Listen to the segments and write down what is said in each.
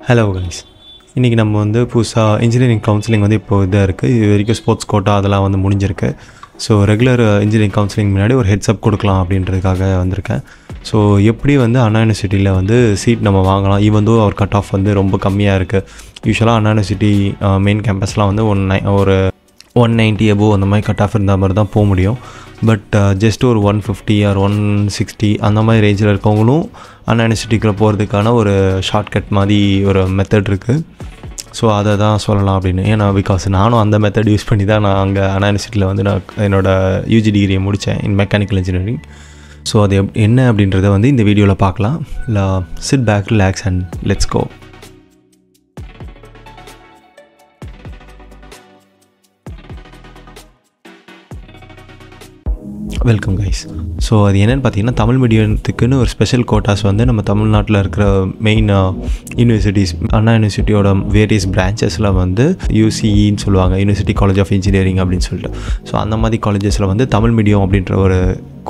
Hello guys, இன்றைக்கி நம்ம வந்து புதுசாக இன்ஜினியரிங் கவுன்சிலிங் வந்து இப்போ இதாக இருக்குது. இது வரைக்கும் ஸ்போர்ட்ஸ் கோட்டா அதெல்லாம் வந்து முடிஞ்சிருக்கு. ஸோ ரெகுலர் இன்ஜினியரிங் கவுன்சிலிங் முன்னாடி ஒரு ஹெட்ஸ்அப் கொடுக்கலாம் அப்படின்றதுக்காக வந்திருக்கேன். ஸோ எப்படி வந்து அண்ணா யூனிவர்சிட்டியில் வந்து சீட் நம்ம வாங்கலாம், ஈவன் அவர் கட் ஆஃப் வந்து ரொம்ப கம்மியாக இருக்குது. யூஸ்வலாக அண்ணா யூனிவர்சிட்டி மெயின் கேம்பஸ்லாம் வந்து ஒரு 190 above அந்த மாதிரி கட் ஆஃப் இருந்த மாதிரி தான் போக முடியும். பட் ஜஸ்ட் ஒரு 150 ஆர் 160 அந்த மாதிரி ரேஞ்சில் இருக்கவங்களும் அண்ணா யூனிவர்சிட்டிக்குள்ளே போகிறதுக்கான ஒரு ஷார்ட்கட் மாதிரி ஒரு மெத்தட் இருக்குது. ஸோ அதை தான் சொல்லலாம் அப்படின்னு. ஏன்னா பிகாஸ் நானும் அந்த மெத்தட் யூஸ் பண்ணி தான் நான் அங்கே அண்ணா யூனிவர்சிட்டியில் வந்து நான் என்னோடய யூஜி டிகிரியை முடித்தேன் இன் மெக்கானிக்கல் இன்ஜினியரிங். ஸோ அது என்ன அப்படின்றத வந்து இந்த வீடியோவில் பார்க்கலாம். இல்லை sit back, relax and let's go. Welcome guys. So அது என்னென்னு பார்த்தீங்கன்னா, தமிழ் மீடியத்துக்குன்னு ஒரு ஸ்பெஷல் கோட்டாஸ் வந்து நம்ம தமிழ்நாட்டில் இருக்கிற மெயின் யூனிவர்சிட்டிஸ், அண்ணா யூனிவர்சிட்டியோட வேரியஸ் பிரான்ச்சஸில் வந்து யூசிஇன்னு சொல்லுவாங்க, யூனிவர்சிட்டி காலேஜ் ஆஃப் இன்ஜினியரிங் அப்படின்னு சொல்லிட்டு. ஸோ அந்த மாதிரி காலேஜஸில் வந்து தமிழ் மீடியம் அப்படின்ற ஒரு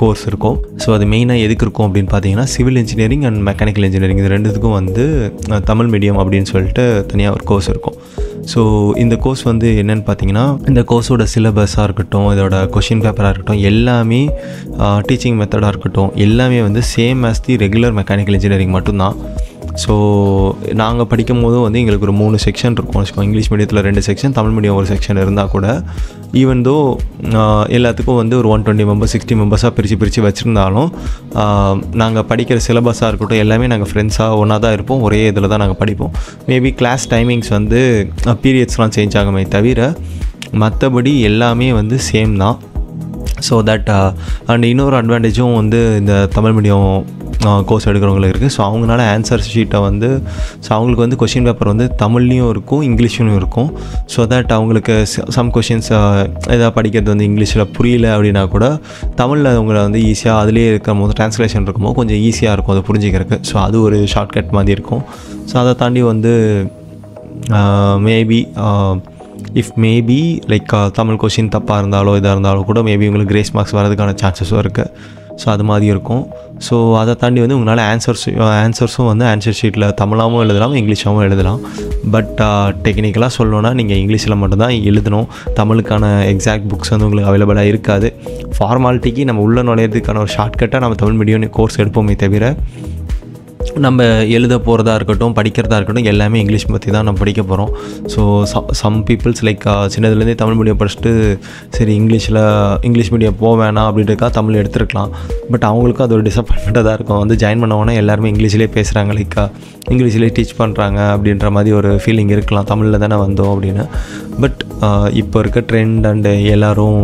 கோர்ஸ் இருக்கும். ஸோ அது மெயினாக எதுக்கு இருக்கும் அப்படின்னு பார்த்தீங்கன்னா, civil engineering and mechanical engineering இது ரெண்டுத்துக்கும் வந்து தமிழ் மீடியம் அப்படின்னு சொல்லிட்டு தனியாக ஒரு கோர்ஸ் இருக்கும். ஸோ இந்த கோர்ஸ் வந்து என்னென்னு பார்த்தீங்கன்னா, இந்த கோர்ஸோட சிலபஸாக இருக்கட்டும், இதோட கொஷின் பேப்பராக இருக்கட்டும், எல்லாமே டீச்சிங் மெத்தடாக இருக்கட்டும், எல்லாமே வந்து same as the regular mechanical engineering மட்டும்தான். ஸோ நாங்கள் படிக்கும் போதும் வந்து எங்களுக்கு ஒரு 3 செக்ஷன் இருக்கும் வச்சுக்கோங்க. இங்கிலீஷ் மீடியத்தில் 2 செக்ஷன், தமிழ் மீடியம் ஒரு செக்ஷன் இருந்தால் கூட ஈவன் தோ எல்லாத்துக்கும் வந்து ஒரு 120 மெம்பர்ஸ் 60 மெம்பர்ஸாக பிரித்து வச்சுருந்தாலும் நாங்கள் படிக்கிற சிலபஸாக இருக்கட்டும் எல்லாமே நாங்கள் ஃப்ரெண்ட்ஸாக ஒன்றா தான் இருப்போம். ஒரே இதில் தான் நாங்கள் படிப்போம். மேபி கிளாஸ் டைமிங்ஸ் வந்து பீரியட்ஸ்லாம் சேஞ்ச் ஆகுமே தவிர மற்றபடி எல்லாமே வந்து சேம் தான். ஸோ தட் அண்ட் இன்னொரு அட்வான்டேஜும் வந்து இந்த தமிழ் மீடியம் கோர்ஸ் எடுக்கிறவங்களுக்கு இருக்குது. ஸோ அவங்களால ஆன்சர் ஷீட்டை வந்து அவங்களுக்கு வந்து கொஷின் பேப்பர் வந்து தமிழ்லேயும் இருக்கும் இங்கிலீஷ்லையும் இருக்கும். ஸோ தட் அவங்களுக்கு சம் கொஷின்ஸ் எதாவது படிக்கிறது வந்து இங்கிலீஷில் புரியல அப்படின்னா கூட தமிழில் அவங்கள வந்து ஈஸியாக அதிலே இருக்கும் போது ட்ரான்ஸ்லேஷன் இருக்கும்போது கொஞ்சம் ஈஸியாக இருக்கும் அதை புரிஞ்சிக்கிறதுக்கு. ஸோ அது ஒரு ஷார்ட்கட் மாதிரி இருக்கும். ஸோ அதை தாண்டி வந்து மேபி லைக் தமிழ் கொஷின் தப்பாக இருந்தாலோ இதாக இருந்தாலும் கூட மேபி உங்களுக்கு கிரேஸ் மார்க்ஸ் வரதுக்கான சான்சஸும் இருக்குது. ஸோ அது மாதிரி இருக்கும். ஸோ அதை தாண்டி வந்து உங்களால் ஆன்சர்ஸும் வந்து ஆன்சர் ஷீட்டில் தமிழாகவும் எழுதலாம் இங்கிலீஷாகவும் எழுதலாம். பட் டெக்னிக்கலாக சொல்லணுன்னா நீங்கள் இங்கிலீஷில் மட்டும்தான் எழுதணும். தமிழுக்கான எக்ஸாக்ட் புக்ஸ் வந்து உங்களுக்கு அவைலபிளாக இருக்காது. ஃபார்மாலிட்டிக்கு நம்ம உள்ளே நுழையிறதுக்கான ஒரு ஷார்ட்கட்டாக நம்ம தமிழ் மீடியம் கோர்ஸ் எடுப்போமே தவிர நம்ம எழுத போகிறதா இருக்கட்டும் படிக்கிறதா இருக்கட்டும் எல்லாமே இங்கிலீஷ் பற்றி தான் நம்ம படிக்க போகிறோம். ஸோ சம் பீப்புள்ஸ் லைக் சின்னதுலேருந்தே தமிழ் மீடியம் படிச்சுட்டு சரி இங்கிலீஷ் மீடியம் போக வேணாம் அப்படின்றதுக்காக தமிழ் எடுத்துருக்கலாம். பட் அவங்களுக்கும் அது ஒரு டிசப்பாயின்மெண்ட்டாக தான் இருக்கும். வந்து ஜாயின் பண்ணவோன்னா எல்லாருமே இங்கிலீஷ்லேயே பேசுகிறாங்க, லைக் இங்கிலீஷ்லேயே டீச் பண்ணுறாங்க அப்படின்ற மாதிரி ஒரு ஃபீலிங் இருக்கலாம், தமிழில் தானே வந்தோம் அப்படின்னு. பட் இப்போ இருக்க ட்ரெண்ட் அண்டு எல்லோரும்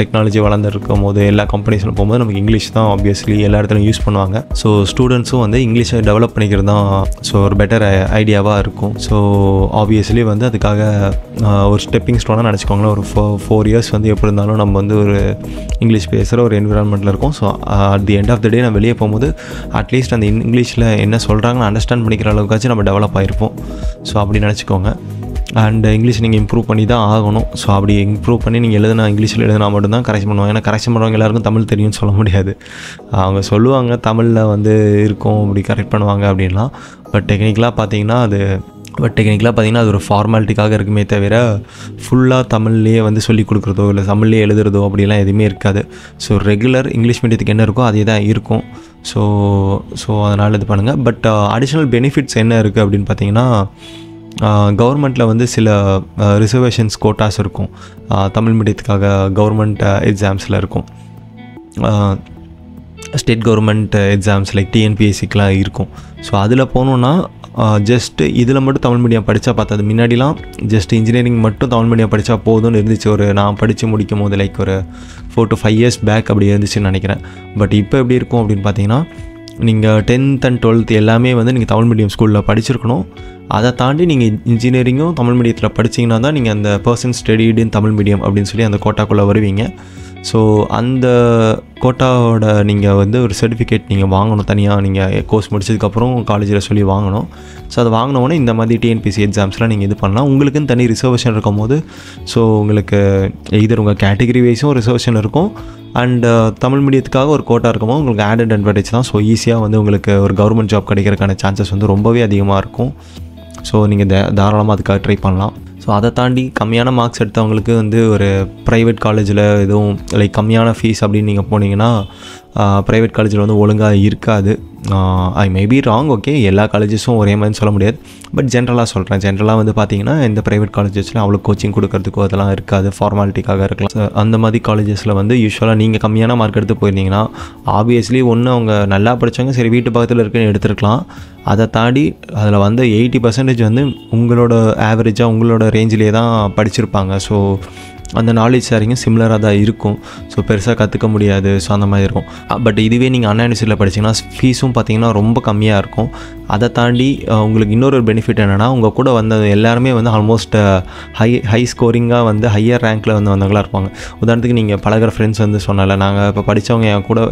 டெக்னாலஜி வளர்ந்துருக்கும் போது எல்லா கம்பெனிஸில் போகும்போது நமக்கு இங்கிலீஷ் தான் ஆப்வியஸ்லி எல்லா இடத்துலையும் யூஸ் பண்ணுவாங்க. ஸோ ஸ்டூடெண்ட்ஸும் வந்து இங்கிலீஷை டெவலப் பண்ணிக்கிறது தான் ஸோ ஒரு பெட்டர் ஐடியாவாக இருக்கும். ஸோ ஆப்வியஸ்லி வந்து அதுக்காக ஒரு ஸ்டெப்பிங் ஸ்டோனாக நினச்சிக்கோங்களேன். ஒரு 4 years வந்து எப்படி இருந்தாலும் நம்ம வந்து ஒரு இங்கிலீஷ் பேசுகிற ஒரு என்விரான்மெண்ட்டில் இருக்கும். So at the end of the day நம்ம வெளியே போகும்போது அட்லீஸ்ட் அந்த இங்கிலீஷில் என்ன சொல்கிறாங்கன்னு அண்டர்ஸ்டாண்ட் பண்ணிக்கிற அளவுக்காச்சும் நம்ம டெவலப் ஆகிருப்போம். ஸோ அப்படி நினச்சிக்கோங்க. அண்ட் இங்கிலீஷ் நீங்கள் இம்ப்ரூவ் பண்ணி தான் ஆகணும். ஸோ அப்படி இம்ப்ரூவ் பண்ணி நீங்கள் இங்கிலீஷில் எழுதினா மட்டும்தான் கரெக்ஷன் பண்ணுவாங்க. ஏன்னா கரெக்ஷன் பண்ணுறவங்க எல்லாருக்கும் தமிழ் தெரியும்னு சொல்ல முடியாது. அவங்க சொல்லுவாங்க தமிழில் வந்து இருக்கும் அப்படி கரெக்ட் பண்ணுவாங்க அப்படின்லாம். பட் டெக்னிக்கலாக பார்த்தீங்கன்னா அது ஒரு ஃபார்மாலிட்டிக்காக இருக்குமே தவிர ஃபுல்லாக தமிழ்லேயே வந்து சொல்லிக் கொடுக்குறதோ இல்லை தமிழ்லேயே எழுதுறதோ அப்படிலாம் எதுவுமே இருக்காது. ஸோ ரெகுலர் இங்கிலீஷ் மீடியத்துக்கு என்ன இருக்கோ அதே தான் இருக்கும். ஸோ அதனால் இது பண்ணுங்கள். பட் அடிஷ்னல் பெனிஃபிட்ஸ் என்ன இருக்குது அப்படின்னு பார்த்தீங்கன்னா, கவர்மெண்ட்டில் வந்து சில ரிசர்வேஷன்ஸ் கோட்டாஸ் இருக்கும். தமிழ் மீடியத்துக்காக கவர்மெண்ட் எக்ஸாம்ஸில் இருக்கும். ஸ்டேட் கவர்மெண்ட் எக்ஸாம்ஸ் லைக் டிஎன்பிஎஸ்சிக்கெலாம் இருக்கும். ஸோ அதில் போகணுன்னா ஜஸ்ட்டு இதில் மட்டும் தமிழ் மீடியம் படித்தா பார்த்தது. முன்னாடிலாம் ஜஸ்ட் இன்ஜினியரிங் மட்டும் தமிழ் மீடியம் படித்தா போதும்னு இருந்துச்சு. நான் படித்து முடிக்கும் போது லைக் ஒரு 4 to 5 years பேக் அப்படி இருந்துச்சுன்னு நினைக்கிறேன். பட் இப்போ எப்படி இருக்கும் அப்படின்னு பார்த்தீங்கன்னா, நீங்கள் 10th and 12th எல்லாமே வந்து நீங்கள் தமிழ் மீடியம் ஸ்கூலில் படிச்சிருக்கணும். அதை தாண்டி நீங்கள் இன்ஜினியரிங்கும் தமிழ் மீடியத்தில் படிச்சிங்கன்னா தான் நீங்கள் அந்த person studied in Tamil medium அப்படின்னு சொல்லி அந்த கோட்டாக்குள்ளே வருவீங்க. ஸோ அந்த கோட்டாவோட நீங்கள் வந்து ஒரு சர்டிஃபிகேட் நீங்கள் வாங்கணும். தனியாக நீங்கள் கோர்ஸ் முடிச்சதுக்கப்புறம் காலேஜில் சொல்லி வாங்கணும். ஸோ அதை வாங்கினோடனே இந்த மாதிரி டிஎன்பிஎஸ்சி எக்ஸாம்ஸ்லாம் நீங்கள் இது பண்ணலாம். உங்களுக்குன்னு தனி ரிசர்வேஷன் இருக்கும் போது ஸோ உங்களுக்கு இதர் உங்கள் கேட்டகரி வைஸும் ரிசர்வேஷன் இருக்கும் அண்ட் தமிழ் மீடியத்துக்காக ஒரு கோட்டா இருக்கும்போது உங்களுக்கு ஆடட் அட்வான்டேஜ் தான். ஸோ ஈஸியாக வந்து உங்களுக்கு ஒரு கவர்மெண்ட் ஜாப் கிடைக்கிறதுக்கான சான்சஸ் வந்து ரொம்பவே அதிகமாக இருக்கும். ஸோ நீங்கள் தாராளமாக அதுக்காக ட்ரை பண்ணலாம். ஸோ அதை தாண்டி கம்மியான மார்க்ஸ் எடுத்தவங்களுக்கு வந்து ஒரு ப்ரைவேட் காலேஜில் எதுவும் லைக் கம்மியான ஃபீஸ் அப்படின்னு நீங்கள் போனீங்கன்னா ப்ரைவேட் காலேஜில் வந்து ஒழுங்காக இருக்காது. ஐ மேபி ராங், ஓகே, எல்லா காலேஜஸும் ஒரே மாதிரி சொல்ல முடியாது. பட் ஜென்ரலாக சொல்கிறேன், ஜென்ரலாக வந்து பார்த்தீங்கன்னா இந்த ப்ரைவேட் காலேஜஸில் அவ்வளோ கோச்சிங் கொடுக்கறதுக்கோ அதெல்லாம் இருக்காது, ஃபார்மாலிட்டிக்காக இருக்கலாம். அந்த மாதிரி காலேஜஸில் வந்து யூஸ்வலாக நீங்கள் கம்மியான மார்க் எடுத்து போயிருந்தீங்கன்னா ஆப்வியஸ்லி ஒன்று அவங்க நல்லா படித்தவங்க சரி வீட்டு பக்கத்தில் இருக்குன்னு எடுத்துருக்கலாம். அதை தாண்டி அதில் வந்து 80% வந்து உங்களோட ஆவரேஜாக உங்களோட ரேஞ்சிலே தான் படிச்சிருப்பாங்க. ஸோ அந்த நாலேஜ் ஷேரிங்கும் சிமிலராக தான் இருக்கும். ஸோ பெருசாக கற்றுக்க முடியாது. ஸோ அந்த மாதிரி இருக்கும். பட் இதுவே நீங்கள் அண்ணா யூனிவர்சிட்டியில் படிச்சிங்கன்னா ஃபீஸும் பார்த்திங்கன்னா ரொம்ப கம்மியாக இருக்கும். அதை தாண்டி உங்களுக்கு இன்னொரு பெனிஃபிட் என்னென்னா உங்கள் கூட வந்தது எல்லாருமே வந்து ஆல்மோஸ்ட் ஹை ஸ்கோரிங்காக வந்து ஹையர் ரேங்க்கில் வந்து வந்தவங்களாக இருப்பாங்க. உதாரணத்துக்கு நீங்கள் பழகிற ஃப்ரெண்ட்ஸ் வந்து சொன்னால நாங்கள் இப்போ படித்தவங்க என் கூட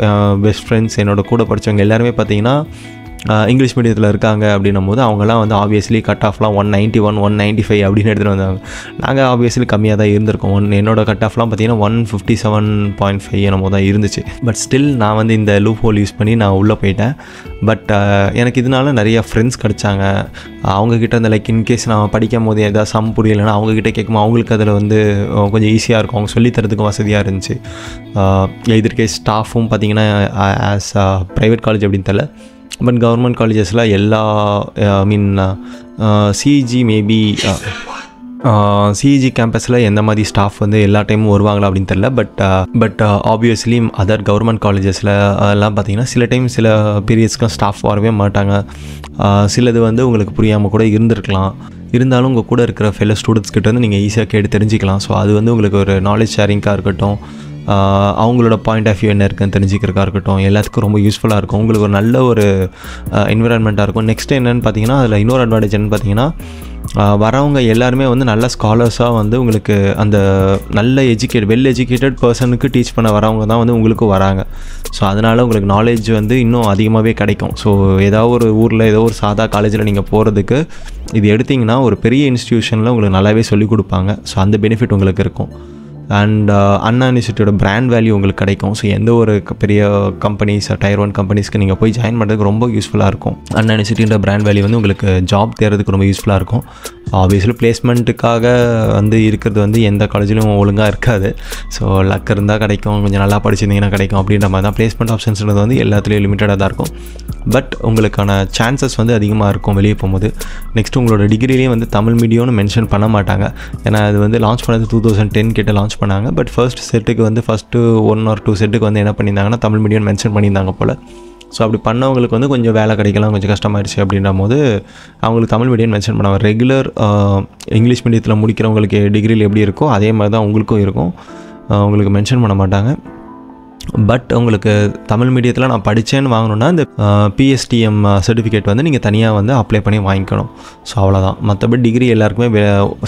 பெஸ்ட் ஃப்ரெண்ட்ஸ் என்னோட கூட படித்தவங்க எல்லாருமே பார்த்திங்கன்னா இங்கிலீஷ் மீடியத்தில் இருக்காங்க அப்படின்னும் போது அவங்களாம் வந்து ஆப்வியஸ்லி கட் ஆஃப்லாம் 191 195 அப்படின்னு எடுத்துகிட்டு வந்தாங்க. நாங்கள் ஆப்வியஸ்லி கம்மியாக தான் இருந்திருக்கோம். என்னோடய கட் ஆஃப்லாம் பார்த்திங்கன்னா 157.5 என்னமோ தான் இருந்துச்சு. பட் ஸ்டில் நான் வந்து இந்த லூப் ஹோல் யூஸ் பண்ணி நான் உள்ளே போயிட்டேன். பட் எனக்கு இதனால நிறையா ஃப்ரெண்ட்ஸ் கிடச்சாங்க. அவங்கக்கிட்ட இந்த லைக் இன்கேஸ் நான் படிக்கும் போது எதாவது சம் புரியலைன்னா அவங்கக்கிட்ட கேட்கும்போது அவங்களுக்கு அதில் வந்து கொஞ்சம் ஈஸியாக இருக்கும், அவங்க சொல்லித்தரதுக்கும் வசதியாக இருந்துச்சு. இதற்கே ஸ்டாஃபும் பார்த்திங்கன்னா ஆஸ் ப்ரைவேட் காலேஜ் அப்படின்னு தெரியல, பட் கவர்மெண்ட் காலேஜஸில் எல்லா சிஇஜி மேபி சிஇஜி கேம்பஸில் எந்த மாதிரி ஸ்டாஃப் வந்து எல்லா டைமும் வருவாங்களா அப்படின்னு தெரில. பட் ஆப்வியஸ்லி அதர் கவர்மெண்ட் காலேஜஸில் அதெல்லாம் பார்த்திங்கன்னா சில டைம் சில பீரியட்ஸ்க்குலாம் ஸ்டாஃப் வரவே மாட்டாங்க. சிலது வந்து உங்களுக்கு புரியாமல் கூட இருந்திருக்கலாம். இருந்தாலும் உங்கள் கூட இருக்கிற ஃபெல்லோ ஸ்டூடெண்ட்ஸ் கிட்ட வந்து நீங்கள் ஈஸியாக கேட்டு தெரிஞ்சிக்கலாம். ஸோ அது வந்து உங்களுக்கு ஒரு நாலேஜ் ஷேரிங்காக இருக்கட்டும், அவங்களோட பாயிண்ட் ஆஃப் வியூ என்ன இருக்குன்னு தெரிஞ்சுக்கிறதுக்காக இருக்கட்டும், எல்லாத்துக்கும் ரொம்ப யூஸ்ஃபுல்லாக இருக்கும். உங்களுக்கு ஒரு நல்ல ஒரு என்விரான்மெண்ட்டாக இருக்கும். நெக்ஸ்ட்டு என்னென்னு பார்த்தீங்கன்னா அதில் இன்னொரு அட்வான்டேஜ் என்னென்னு பார்த்தீங்கன்னா வரவங்க எல்லாருமே வந்து நல்ல ஸ்காலர்ஸாக வந்து உங்களுக்கு அந்த நல்ல வெல் எஜுகேட்டட் பர்சனுக்கு டீச் பண்ண வரவங்க தான் வந்து உங்களுக்கு வராங்க. ஸோ அதனால் உங்களுக்கு நாலேஜ் வந்து இன்னும் அதிகமாகவே கிடைக்கும். ஸோ ஏதாவது ஒரு ஊரில் ஏதோ ஒரு சாதா காலேஜில் நீங்கள் போகிறதுக்கு இது எடுத்திங்கன்னா ஒரு பெரிய இன்ஸ்டியூஷனில் உங்களுக்கு நல்லாவே சொல்லிக் கொடுப்பாங்க. ஸோ அந்த பெனிஃபிட் உங்களுக்கு இருக்கும். அண்ட் அண்ணா யூனிவர்சிட்டியோட பிராண்ட் வேல்யூ உங்களுக்கு கிடைக்கும். ஸோ எந்த ஒரு பெரிய கம்பெனிஸ் Tier 1 கம்பெனிஸ்க்கு நீங்கள் போய் ஜாயின் பண்ணுறதுக்கு ரொம்ப யூஸ்ஃபுல்லாக இருக்கும். அண்ணா யூனிவர்சிட்டியோட பிராண்ட் வேல்யூ வந்து உங்களுக்கு ஜாப் தேடுறதுக்கு ரொம்ப யூஸ்ஃபுல்லாக இருக்கும். ஆப்வியஸ்லி பிளேஸ்மெண்ட்டுக்காக வந்து இருக்கிறது வந்து எந்த காலேஜிலும் ஒழுங்காக இருக்காது. ஸோ லக் இருந்தால் கிடைக்கும், கொஞ்சம் நல்லா படிச்சிருந்தீங்கன்னா கிடைக்கும் அப்படின்ற மாதிரி தான். பிளேஸ்மெண்ட் ஆப்ஷன்ஸ்ன்றது வந்து எல்லாத்துலேயும் லிமிட்டடாக தான் இருக்கும். பட் உங்களுக்கான சான்சஸ் வந்து அதிகமாக இருக்கும் வெளியே போகும்போது. நெக்ஸ்ட் உங்களோட டிகிரிலேயே வந்து தமிழ் மீடியம்னு மென்ஷன் பண்ண மாட்டாங்க. ஏன்னா அது வந்து லான்ச் பண்ணது 2010 கிட்ட லான்ச் பண்ணாங்க. பட் ஃபர்ஸ்ட் செட்டுக்கு வந்து ஃபஸ்ட்டு 1 or 2 செட்டுக்கு வந்து என்ன பண்ணியிருந்தாங்கன்னா தமிழ் மீடியம் மென்ஷன் பண்ணியிருந்தாங்க போல். ஸோ அப்படி பண்ணவங்களுக்கு வந்து கொஞ்சம் வேலை கிடைக்கலாம், கொஞ்சம் கஷ்டமாயிடுச்சு அப்படின்ற போது அவங்களுக்கு தமிழ் மீடியம் மென்ஷன் பண்ணுவாங்க. ரெகுலர் இங்கிலீஷ் மீடியத்தில் முடிக்கிறவங்களுக்கு டிகிரியில் எப்படி இருக்கோ அதே மாதிரி தான் உங்களுக்கும் இருக்கும், உங்களுக்கு மென்ஷன் பண்ண மாட்டாங்க. பட் உங்களுக்கு தமிழ் மீடியத்தில் நான் படித்தேன்னு வாங்கணுன்னா இந்த PSTM சர்டிஃபிகேட் வந்து நீங்கள் தனியாக வந்து அப்ளை பண்ணி வாங்கிக்கணும். ஸோ அவ்வளோதான். மற்றபடி டிகிரி எல்லாருக்குமே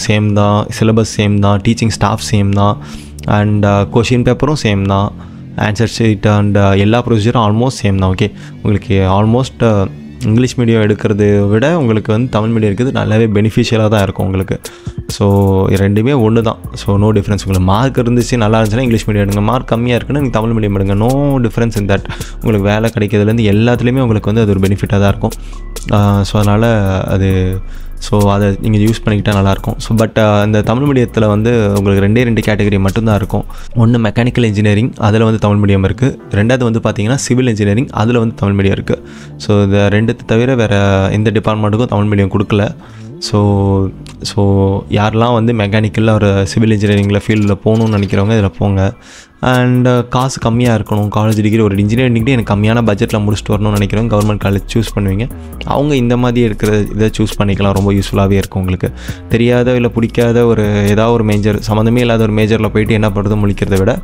சேம் தான், சிலபஸ் சேம் தான், டீச்சிங் ஸ்டாஃப் சேம் தான், அண்ட் கொஷின் பேப்பரும் சேம் தான், ஆன்சர் ஷீட் அண்ட் எல்லா ப்ரொசீஜரும் ஆல்மோஸ்ட் சேம் தான். ஓகே, உங்களுக்கு ஆல்மோஸ்ட் இங்கிலீஷ் மீடியம் எடுக்கிறத விட உங்களுக்கு வந்து தமிழ் மீடியம் இருக்கிறது நல்லாவே பெனிஃபிஷியலாக தான் இருக்கும் உங்களுக்கு. ஸோ ரெண்டுமே ஒன்று தான். So no difference. உங்களுக்கு மார்க் இருந்துச்சு நல்லா இருந்துச்சுன்னா இங்கிலீஷ் மீடியம் எடுங்க, மார்க் கம்மியாக இருக்குன்னா நீங்கள் தமிழ் மீடியம் எடுங்க. No difference in that. உங்களுக்கு வேலை கிடைக்கிறதுலேருந்து எல்லாத்துலேயுமே உங்களுக்கு வந்து அது ஒரு பெனிஃபிட்டாக தான் இருக்கும். ஸோ அதனால் அதை நீங்கள் யூஸ் பண்ணிக்கிட்டால் நல்லாயிருக்கும். ஸோ பட் இந்த தமிழ் மீடியத்தில் வந்து உங்களுக்கு 2 கேட்டகரி மட்டும்தான் இருக்கும். ஒன்று மெக்கானிக்கல் இன்ஜினியரிங், அதில் வந்து தமிழ் மீடியம் இருக்குது. ரெண்டாவது வந்து பார்த்திங்கன்னா சிவில் இன்ஜினியரிங், அதில் வந்து தமிழ் மீடியம் இருக்குது. ஸோ இந்த 2 தவிர வேறு எந்த டிபார்ட்மெண்ட்டுக்கும் தமிழ் மீடியம் கொடுக்கல. ஸோ யாரெல்லாம் வந்து மெக்கானிக்கலில் ஒரு சிவில் இன்ஜினியரிங்கில் ஃபீல்டில் போகணுன்னு நினைக்கிறவங்க இதில் போங்க. அண்ட் காசு கம்மியாக இருக்கணும், காலேஜ் டிகிரி ஒரு இன்ஜினியரிங் டிகிரி எனக்கு கம்மியான பட்ஜெட்டில் முடிச்சுட்டு வரணும்னு நினைக்கிறவங்க கவர்மெண்ட் காலேஜ் சூஸ் பண்ணுவீங்க. அவங்க இந்த மாதிரி இருக்கிற இதை சூஸ் பண்ணிக்கலாம், ரொம்ப யூஸ்ஃபுல்லாகவே இருக்கும். உங்களுக்கு தெரியாத இல்லை பிடிக்காத ஏதாவது ஒரு மேஜர், சம்மந்தமே இல்லாத ஒரு மேஜரில் போயிட்டு என்ன பண்ணுறது முடிக்கிறத விட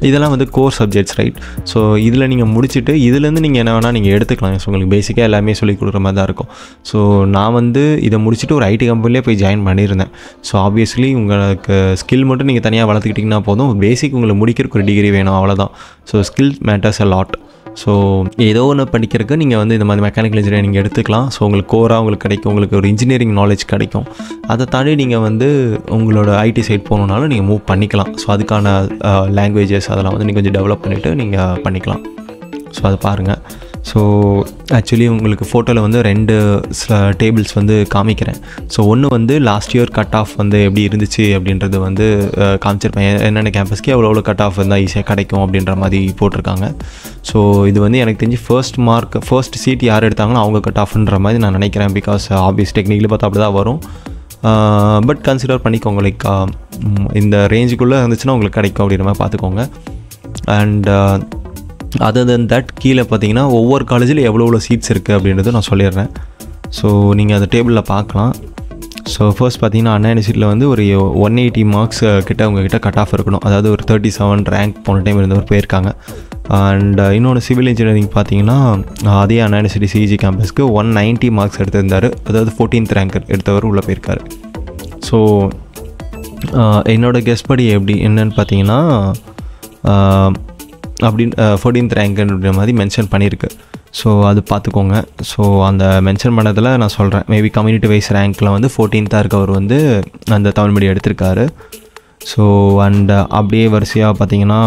இதெல்லாம் வந்து கோர் சப்ஜெக்ட்ஸ், ரைட்? ஸோ இதில் நீங்கள் முடிச்சுட்டு இதுலேருந்து நீங்கள் என்ன வேணால் நீங்கள் எடுத்துக்கலாம். ஸோ உங்களுக்கு பேசிக்காக எல்லாமே சொல்லிக் கொடுக்குற மாதிரி தான் இருக்கும். ஸோ நான் வந்து இதை முடிச்சுட்டு ஒரு ஐடி கம்பெனிலே போய் ஜாயின் பண்ணியிருந்தேன். ஸோ ஆப்வியஸ்லி உங்களுக்கு ஸ்கில் மட்டும் நீங்கள் தனியாக வளர்த்துக்கிட்டிங்கன்னா போதும். பேசிக் உங்களுக்கு முடிக்கிறதுக்கு ஒரு டிகிரி வேணும், அவ்வளோதான். So skill matters a lot. So ஏதோ ஒன்று படிக்கிறதுக்கு நீங்கள் வந்து இந்த மாதிரி மெக்கானிக்கல் இன்ஜினியரிங் நீங்கள் எடுத்துக்கலாம். ஸோ உங்களுக்கு கோராக உங்களுக்கு கிடைக்கும், உங்களுக்கு ஒரு இன்ஜினியரிங் நாலேஜ் கிடைக்கும். அதை தாண்டி நீங்கள் வந்து உங்களோட ஐடி சைட் போகணுன்னாலும் நீங்கள் மூவ் பண்ணிக்கலாம். ஸோ அதுக்கான லாங்குவேஜஸ் அதெல்லாம் வந்து நீங்கள் கொஞ்சம் டெவலப் பண்ணிவிட்டு நீங்கள் பண்ணிக்கலாம். ஸோ அதை பாருங்கள். ஸோ ஆக்சுவலி உங்களுக்கு ஃபோட்டோவில் வந்து 2 டேபிள்ஸ் வந்து காமிக்கிறேன். ஸோ ஒன்று வந்து லாஸ்ட் இயர் கட் ஆஃப் வந்து எப்படி இருந்துச்சு அப்படின்றது வந்து காமிச்சிருப்பேன். என்னென்ன கேம்பஸ்க்கு எவ்வளோ கட் ஆஃப் இருந்தால் ஈஸியாக கிடைக்கும் அப்படின்ற மாதிரி போட்டிருக்காங்க. ஸோ இது வந்து எனக்கு தெரிஞ்சு ஃபர்ஸ்ட் சீட் யார் எடுத்தாங்களோ அவங்க கட் ஆஃப்ன்ற மாதிரி நான் நினைக்கிறேன். பிகாஸ் ஆப்வியஸ் டெக்னிக்கலி பார்த்தா அப்படி தான் வரும். பட் கன்சிடர் பண்ணிக்கோங்க, லைக் இந்த ரேஞ்சுக்குள்ளே இருந்துச்சுன்னா உங்களுக்கு கிடைக்கும் அப்படின்ற மாதிரி பார்த்துக்கோங்க. அண்ட் அதர் தென் தட் கீழே பார்த்தீங்கன்னா ஒவ்வொரு காலேஜில் எவ்வளோ சீட்ஸ் இருக்குது அப்படின்றத நான் சொல்லிடுறேன். ஸோ நீங்கள் அந்த டேபிளில் பார்க்கலாம். ஸோ ஃபர்ஸ்ட் பார்த்தீங்கன்னா அண்ணா யூனிவர்சிட்டியில் வந்து ஒரு 180 மார்க்ஸ் கிட்ட உங்ககிட்ட கட் ஆஃப் இருக்கணும். அதாவது ஒரு 37 ரேங்க் போன டைம் இருந்தவர் போயிருக்காங்க. அண்ட் இன்னொன்று சிவில் இன்ஜினியரிங் பார்த்தீங்கன்னா அதே அண்ணா யூனிவர்சிட்டி சிஜி கேம்பஸ்க்கு 190 மார்க்ஸ் எடுத்திருந்தார். அதாவது 14th ரேங்க் எடுத்தவர் உள்ளே போயிருக்காரு. ஸோ என்னோடய கெஸ் படி என்னென்னு பார்த்தீங்கன்னா அப்படின்னு 14th ரேங்க் அப்படின்ற மாதிரி மென்ஷன் பண்ணியிருக்கு. ஸோ அது பார்த்துக்கோங்க. ஸோ அந்த மென்ஷன் பண்ணதில் நான் சொல்கிறேன், மேபி கம்யூனிட்டி வைஸ் ரேங்க்கில் வந்து 14th இருக்கவர் வந்து அந்த தமிழ் மீடியம் எடுத்திருக்காரு. ஸோ அண்ட் அப்படியே வரிசையாக பார்த்தீங்கன்னா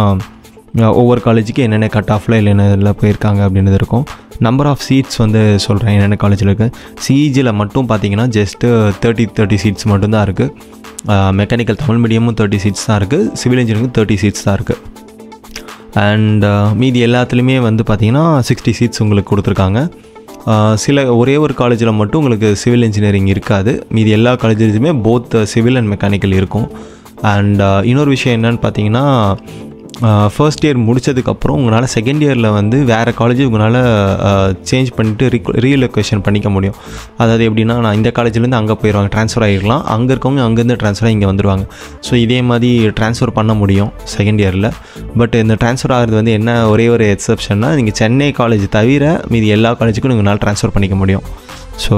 ஒவ்வொரு காலேஜுக்கு என்னென்ன கட் ஆஃபில் என்னென்ன போயிருக்காங்க அப்படின்றது இருக்கும். நம்பர் ஆஃப் சீட்ஸ் வந்து சொல்கிறேன் என்னென்ன காலேஜில் இருக்குது. சிஇஜியில் மட்டும் பார்த்தீங்கன்னா ஜஸ்ட்டு 30 சீட்ஸ் மட்டும்தான் இருக்குது. மெக்கானிக்கல் தமிழ் மீடியமும் 30 சீட்ஸ் தான் இருக்குது. சிவில் இன்ஜினியரிங்கும் 30 சீட்ஸ் தான் இருக்குது. அண்ட் மீதி எல்லாத்துலேயுமே வந்து பார்த்திங்கன்னா 60 சீட்ஸ் உங்களுக்கு கொடுத்துருக்காங்க. ஒரே ஒரு காலேஜில் மட்டும் உங்களுக்கு சிவில் இன்ஜினியரிங் இருக்காது. மீதி எல்லா காலேஜ்லையுமே போத் சிவில் அண்ட் மெக்கானிக்கல் இருக்கும். அண்ட் இன்னொரு விஷயம் என்னென்னு பார்த்தீங்கன்னா ஃபர்ஸ்ட் இயர் முடித்ததுக்கப்புறம் உங்களால் செகண்ட் இயரில் வந்து வேறு காலேஜ் உங்களால் சேஞ்ச் பண்ணிவிட்டு ரீலொகேஷன் பண்ணிக்க முடியும். அதாவது எப்படின்னா நான் இந்த காலேஜ்லேருந்து அங்கே போயிடுவாங்க, ட்ரான்ஸ்ஃபர் ஆகிடலாம். அங்கே இருக்கவங்க அங்கேருந்து ட்ரான்ஸ்ஃபர் இங்கே வந்துடுவாங்க. ஸோ இதே மாதிரி ட்ரான்ஸ்ஃபர் பண்ண முடியும் செகண்ட் இயரில். பட் இந்த ட்ரான்ஸ்ஃபர் ஆகிறது வந்து என்ன ஒரே ஒரு எக்ஸப்ஷன்னா நீங்கள் சென்னை காலேஜ் தவிர மீதி எல்லா காலேஜுக்கும் உங்களால் ட்ரான்ஸ்ஃபர் பண்ணிக்க முடியும். ஸோ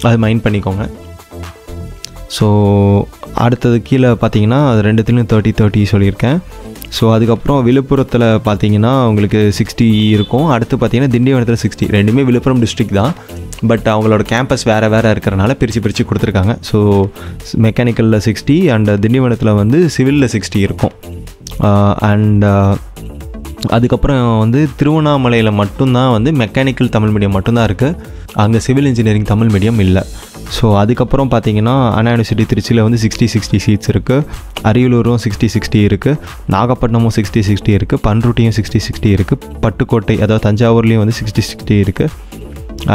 அது மைண்ட் பண்ணிக்கோங்க. ஸோ அடுத்தது கீழே பார்த்தீங்கன்னா அது 2த்துலையும் 30 சொல்லியிருக்கேன். ஸோ அதுக்கப்புறம் விழுப்புரத்தில் பார்த்தீங்கன்னா உங்களுக்கு 60 இருக்கும். அடுத்து பார்த்தீங்கன்னா திண்டிவனத்தில் 60. ரெண்டுமே விழுப்புரம் டிஸ்ட்ரிக்ட் தான். பட் அவங்களோட கேம்பஸ் வேறு இருக்கிறனால பிரித்து கொடுத்துருக்காங்க. ஸோ மெக்கானிக்கலில் 60 அண்ட் திண்டிவனத்தில் வந்து சிவிலில் 60 இருக்கும். அண்ட் அதுக்கப்புறம் வந்து திருவண்ணாமலையில் மட்டும்தான் வந்து மெக்கானிக்கல் தமிழ் மீடியம் மட்டும்தான் இருக்குது. அங்கே சிவில் இன்ஜினியரிங் தமிழ் மீடியம் இல்லை. ஸோ அதுக்கப்புறம் பார்த்தீங்கன்னா அண்ணா யூனிவர்சிட்டி திருச்சியில் வந்து 60 சீட்ஸ் இருக்குது. அரியலூரும் 60 இருக்குது. நாகப்பட்டினமும் 60 இருக்குது. பண்ருட்டியும் 60 இருக்குது. பட்டுக்கோட்டை அதாவது தஞ்சாவூர்லேயும் வந்து 60 இருக்குது.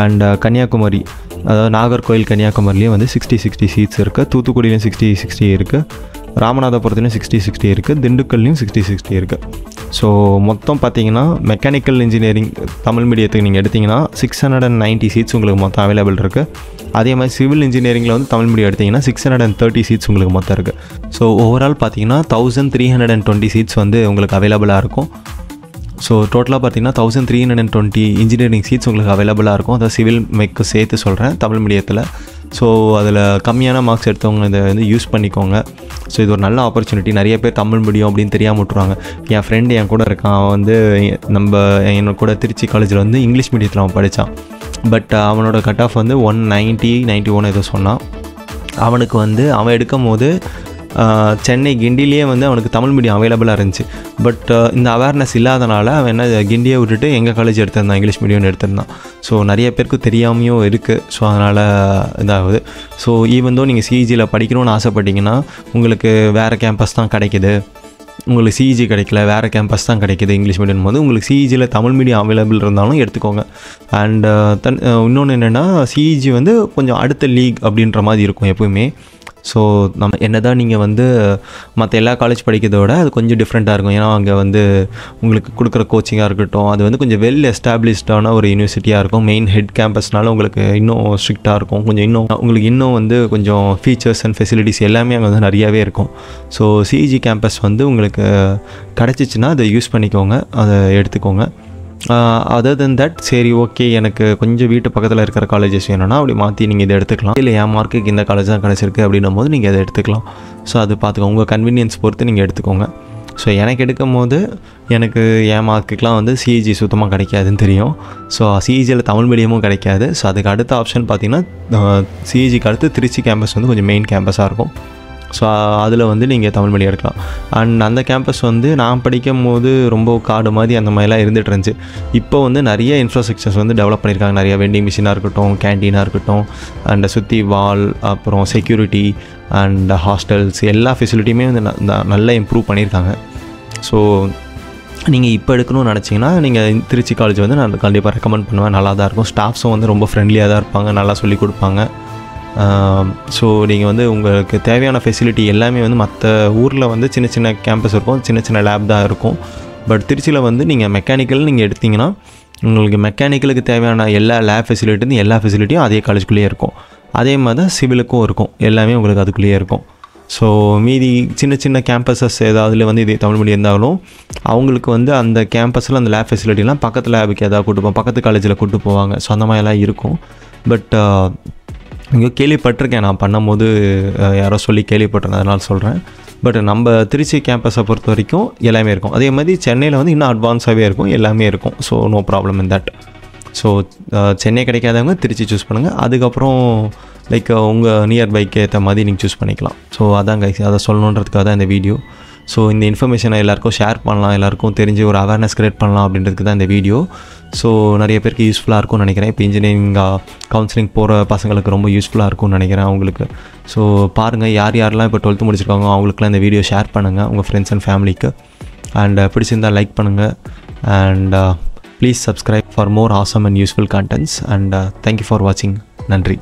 அண்ட் கன்னியாகுமரி அதாவது நாகர்கோவில் கன்னியாகுமரிலேயும் வந்து 60 சீட்ஸ் இருக்குது. தூத்துக்குடியிலையும் 60 இருக்குது. ராமநாதபுரத்துலையும் 60 இருக்குது. திண்டுக்கல்லையும் 60 இருக்குது. ஸோ மொத்தம் பார்த்தீங்கன்னா மெக்கானிக்கல் இன்ஜினியரிங் தமிழ் மீடியத்துக்கு நீங்கள் எடுத்திங்கன்னா 690 சீட்ஸ் உங்களுக்கு மொத்தம் அவைலபிள் இருக்குது. அதே மாதிரி சிவில் இன்ஜினியரிங்கில் வந்து தமிழ் மீடியம் எடுத்திங்கன்னா 630 சீட்ஸ் உங்களுக்கு மொத்தம் இருக்குது. ஸோ ஓவரால் பார்த்தீங்கன்னா 1320 சீட்ஸ் வந்து உங்களுக்கு அவைலபிளாக இருக்கும். ஸோ டோட்டலாக பார்த்தீங்கன்னா 1320 இன்ஜினியரிங் சீட்ஸ் உங்களுக்கு அவைலபிளாக இருக்கும். அதாவது சிவில் மெக்கு சேர்த்து சொல்கிறேன் தமிழ் மீடியத்தில். ஸோ அதில் கம்மியான மார்க்ஸ் எடுத்தவங்க இதை வந்து யூஸ் பண்ணிக்கோங்க. ஸோ இது ஒரு நல்ல ஆப்பர்ச்சுனிட்டி. நிறைய பேர் தமிழ் மீடியம் அப்படின்னு தெரியாமல் விட்டுருவாங்க. என் ஃப்ரெண்டு என் கூட இருக்கான், அவன் வந்து என்னோட கூட திருச்சி காலேஜில் வந்து இங்கிலீஷ் மீடியத்தில் அவன் படித்தான். பட் அவனோட கட் ஆஃப் வந்து 190, 91 ஏதோ சொன்னான். அவனுக்கு வந்து அவன் எடுக்கும் போது சென்னை கிண்டிலேயே வந்து அவனுக்கு தமிழ் மீடியம் அவைலபிளாக இருந்துச்சு. பட் இந்த அவேர்னஸ் இல்லாதனால அவன் என்ன கிண்டியை விட்டுட்டு எங்கள் காலேஜ் எடுத்திருந்தான், இங்கிலீஷ் மீடியம்னு எடுத்திருந்தான். ஸோ நிறைய பேருக்கு தெரியாமையும் இருக்குது. ஸோ அதனால் இதாகுது. ஸோ ஈவன் தோ நீங்கள் சிஇஜியில் படிக்கணும்னு ஆசைப்பட்டீங்கன்னா உங்களுக்கு வேறு கேம்பஸ் தான் கிடைக்கிது. உங்களுக்கு சிஇஜி கிடைக்கல, வேறு கேம்பஸ் தான் கிடைக்கிது இங்கிலீஷ் மீடியம் போது உங்களுக்கு சிஇஜியில் தமிழ் மீடியம் அவைலபிள் இருந்தாலும் எடுத்துக்கோங்க. அண்ட் இன்னொன்று என்னென்னா சிஇஜி வந்து கொஞ்சம் அடுத்த லீக் அப்படின்ற மாதிரி இருக்கும் எப்போயுமே. ஸோ நம்ம என்ன தான் நீங்கள் வந்து மற்ற எல்லா காலேஜ் படிக்கிறத விட அது கொஞ்சம் டிஃப்ரெண்ட்டாக இருக்கும். ஏன்னா அங்கே வந்து உங்களுக்கு கொடுக்குற கோச்சிங்காக இருக்கட்டும், அது வந்து கொஞ்சம் வெல் எஸ்டாப்ளிஷ்டான ஒரு யூனிவர்சிட்டியாக இருக்கும். மெயின் ஹெட் கேம்பஸ்னால உங்களுக்கு இன்னும் ஸ்ட்ரிக்டாக இருக்கும். உங்களுக்கு இன்னும் வந்து கொஞ்சம் ஃபீச்சர்ஸ் அண்ட் ஃபெசிலிட்டிஸ் எல்லாமே அங்கே வந்து நிறையாவே இருக்கும். ஸோ சிஇஜி கேம்பஸ் வந்து உங்களுக்கு கிடச்சிச்சின்னா அதை யூஸ் பண்ணிக்கோங்க, அதை எடுத்துக்கோங்க. அதர் தென் தட் சரி ஓகே எனக்கு கொஞ்சம் வீட்டு பக்கத்தில் இருக்கிற காலேஜஸ் வேணும்னா அப்படி மாற்றி நீங்கள் இதை எடுத்துக்கலாம். இல்லை என் மார்க்குக்கு இந்த காலேஜ் தான் கிடச்சிருக்கு அப்படின்னும் போது நீங்கள் அதை எடுத்துக்கலாம். ஸோ அது பார்த்துக்கோங்க, உங்கள் கன்வீனியன்ஸ் பொறுத்து நீங்கள் எடுத்துக்கோங்க. ஸோ எனக்கு எடுக்கும் போது எனக்கு என் மார்க்குக்கெலாம் வந்து சிஇஜி சுத்தமாக கிடைக்காதுன்னு தெரியும். ஸோ சிஇஜியில் தமிழ் மீடியமும் கிடைக்காது. ஸோ அதுக்கு அடுத்த ஆப்ஷன் பார்த்திங்கன்னா சிஇஜிக்கு அடுத்து திருச்சி கேம்பஸ் வந்து கொஞ்சம் மெயின் கேம்பஸாக இருக்கும். ஸோ அதில் வந்து நீங்கள் தமிழ் மீடியம் எடுக்கலாம். அண்ட் அந்த கேம்பஸ் வந்து நான் படிக்கும் போது ரொம்ப காடு மாதிரி அந்த மாதிரிலாம் இருந்துகிட்டு இருந்துச்சு. இப்போ வந்து நிறைய இன்ஃப்ராஸ்ட்ரக்சர்ஸ் வந்து டெவலப் பண்ணியிருக்காங்க. நிறைய வெண்டிங் மிஷினாக இருக்கட்டும், கேன்டீனாக இருக்கட்டும், அண்ட் சுற்றி வால், அப்புறம் செக்யூரிட்டி அண்ட் ஹாஸ்டல்ஸ் எல்லா ஃபெசிலிட்டியுமே வந்து நல்லா இம்ப்ரூவ் பண்ணியிருக்காங்க. ஸோ நீங்கள் இப்போ எடுக்கணும்னு நினச்சிங்கன்னா நீங்கள் திருச்சி காலேஜ் வந்து நான் கண்டிப்பாக ரெக்கமெண்ட் பண்ணுவேன். நல்லா தான் இருக்கும். ஸ்டாஃப்ஸும் வந்து ரொம்ப ஃப்ரெண்ட்லியாக தான் இருப்பாங்க, நல்லா சொல்லிக் கொடுப்பாங்க. ஸோ நீங்கள் வந்து உங்களுக்கு தேவையான ஃபெசிலிட்டி எல்லாமே வந்து மற்ற ஊரில் வந்து சின்ன சின்ன கேம்பஸ் இருக்கும், சின்ன சின்ன லேப் தான் இருக்கும். பட் திருச்சியில் வந்து நீங்கள் மெக்கானிக்கல் நீங்கள் எடுத்திங்கன்னா உங்களுக்கு மெக்கானிக்கலுக்கு தேவையான எல்லா லேப் ஃபெசிலிட்டி எல்லா ஃபெசிலிட்டியும் அதே காலேஜுக்குள்ளேயே இருக்கும். அதே மாதிரி தான் சிவிலுக்கும் இருக்கும், எல்லாமே உங்களுக்கு அதுக்குள்ளேயே இருக்கும். ஸோ மீதி சின்ன சின்ன கேம்பஸஸ் ஏதாவதுல வந்து இதே தமிழ் மீடியம் இருந்தாலும் அவங்களுக்கு வந்து அந்த கேம்பஸில் அந்த லேப் ஃபெசிலிட்டிலாம் பக்கத்து லேபுக்கு ஏதாவது கூட்டு போவாங்க, பக்கத்து காலேஜில் கூட்டு போவாங்க. ஸோ அந்த மாதிரிலாம் இருக்கும். பட் இங்கே கேள்விப்பட்டிருக்கேன், நான் பண்ணும்போது யாரோ சொல்லி கேள்விப்பட்டிருந்தேன், அதனால் சொல்கிறேன். பட் நம்ம திருச்சி கேம்பஸை பொறுத்த வரைக்கும் எல்லாமே இருக்கும். அதே மாதிரி சென்னையில் வந்து இன்னும் அட்வான்ஸாகவே இருக்கும், எல்லாமே இருக்கும். So no problem in that. So Chennai கிடைக்காதவங்க திருச்சி சூஸ் பண்ணுங்கள். அதுக்கப்புறம் லைக் உங்கள் நியர்பைக்கு ஏற்ற மாதிரி நீங்கள் சூஸ் பண்ணிக்கலாம். ஸோ அதான் கைஸ், அதை சொல்லணுன்றதுக்காக தான் இந்த வீடியோ. ஸோ இந்த இன்ஃபர்மேஷனை எல்லாேருக்கும் ஷேர் பண்ணலாம், எல்லாேருக்கும் தெரிஞ்சு ஒரு அவேர்னஸ் க்ரியேட் பண்ணலாம் அப்படின்றதுக்கு தான் இந்த வீடியோ. ஸோ நிறைய பேருக்கு யூஸ்ஃபுல்லாக இருக்கும்னு நினைக்கிறேன். இப்போ இன்ஜினியரிங் கவுன்சிலிங் போகிற பசங்களுக்கு ரொம்ப யூஸ்ஃபுல்லாக இருக்கும்னு நினைக்கிறேன் அவங்களுக்கு. ஸோ பாருங்கள், யாரெல்லாம் இப்போ 12th முடிச்சிருக்காங்க அவங்களுக்குலாம் இந்த வீடியோ ஷேர் பண்ணுங்கள் உங்கள் ஃப்ரெண்ட்ஸ் அண்ட் ஃபேமிலிக்கு. அண்ட் பிடிச்சிருந்தால் லைக் பண்ணுங்கள். And please subscribe for more awesome and useful contents. And thank you for வாட்சிங். நன்றி.